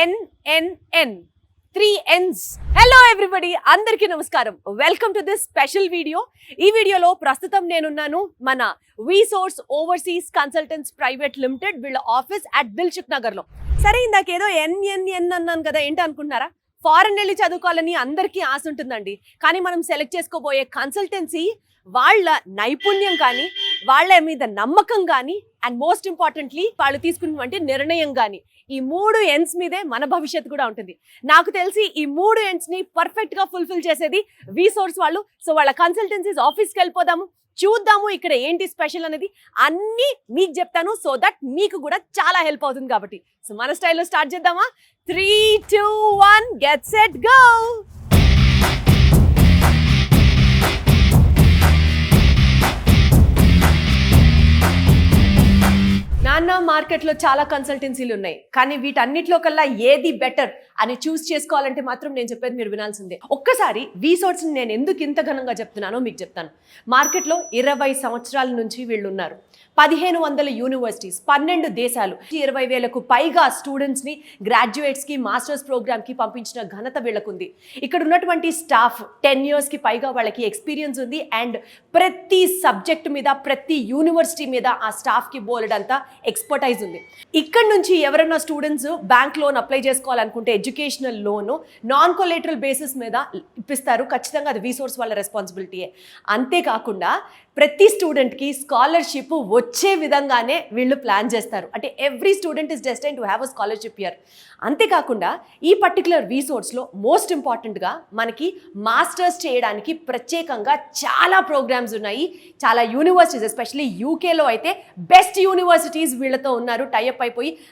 NNN. 3 N's. Hello everybody, అందరికీ నమస్కారం. Welcome to this special video. ఈ వీడియోలో ప్రస్తుతం నేనున్నాను మన వీసోర్స్ ఓవర్సీస్ కన్సల్టెంట్స్ ప్రైవేట్ లిమిటెడ్ వీళ్ళ ఆఫీస్ అట్ దిల్సుఖ్ నగర్ లో. సరే, ఇందాకేదో NNN అన్నాను కదా, ఏంటి అనుకుంటున్నారా? ఫారెన్ వెళ్ళి చదువుకోవాలని అందరికీ ఆశ ఉంటుందండి. కానీ మనం సెలెక్ట్ చేసుకోబోయే కన్సల్టెన్సీ వాళ్ళ నైపుణ్యం కానీ, వాళ్ళ మీద నమ్మకం కానీ, అండ్ మోస్ట్ ఇంపార్టెంట్లీ వాళ్ళు తీసుకున్నటువంటి నిర్ణయం కానీ, ఈ 3 N's మీదే మన భవిష్యత్తు కూడా ఉంటుంది. నాకు తెలిసి ఈ 3 N's ని పర్ఫెక్ట్ గా ఫుల్ఫిల్ చేసేది వీసోర్స్ వాళ్ళు. సో వాళ్ళ కన్సల్టెన్సీస్ ఆఫీస్కి వెళ్ళిపోదాము, చూద్దాము ఇక్కడ ఏంటి స్పెషల్ అనేది అన్ని మీకు చెప్తాను. సో దట్ మీకు కూడా చాలా హెల్ప్ అవుతుంది కాబట్టి. సో మన స్టైల్లో స్టార్ట్ చేద్దామా? 3, 2, 1 గెట్ సెట్ గో. నాన్న, మార్కెట్లో చాలా కన్సల్టెన్సీలు ఉన్నాయి, కానీ వీటన్నిటిలో కల్లా ఏది బెటర్ అని చూస్ చేసుకోవాలంటే మాత్రం నేను చెప్పేది మీరు వినాల్సిందే. ఒక్కసారి వీసోర్స్ నేను ఎందుకు ఇంత ఘనంగా చెప్తున్నానో మీకు చెప్తాను. మార్కెట్లో 20 సంవత్సరాల నుంచి వీళ్ళు ఉన్నారు. 1500 యూనివర్సిటీస్, 12 దేశాలు, 20,000కు పైగా స్టూడెంట్స్ని గ్రాడ్యుయేట్స్కి మాస్టర్స్ ప్రోగ్రామ్కి పంపించిన ఘనత వీళ్ళకుంది. ఇక్కడ ఉన్నటువంటి స్టాఫ్ 10 yearsకి పైగా వాళ్ళకి ఎక్స్పీరియన్స్ ఉంది. అండ్ ప్రతి సబ్జెక్ట్ మీద, ప్రతి యూనివర్సిటీ మీద ఆ స్టాఫ్కి బోలెడంతా ఎక్స్పర్టైజ్ ఉంది. ఇక్కడ నుంచి ఎవరైనా స్టూడెంట్స్ బ్యాంక్ లోన్ అప్లై చేసుకోవాలనుకుంటే educational loan non collateral basis మీద ఇప్పిస్తారు. ఖచ్చితంగా అది వీసోర్స్ వాళ్ళ రెస్పాన్సిబిలిటీయే. అంతేకాకుండా ప్రతి స్టూడెంట్కి స్కాలర్షిప్ వచ్చే విధంగానే వీళ్ళు ప్లాన్ చేస్తారు. అంటే every student is destined to have a scholarship year. అంతేకాకుండా ఈ పర్టికులర్ వీసోర్స్లో మోస్ట్ ఇంపార్టెంట్గా మనకి మాస్టర్స్ చేయడానికి ప్రత్యేకంగా చాలా ప్రోగ్రామ్స్ ఉన్నాయి. చాలా యూనివర్సిటీస్, ఎస్పెషల్లీ యూకేలో అయితే బెస్ట్ యూనివర్సిటీస్ వీళ్ళతో ఉన్నారు, టైఅప్ అయిపోయి.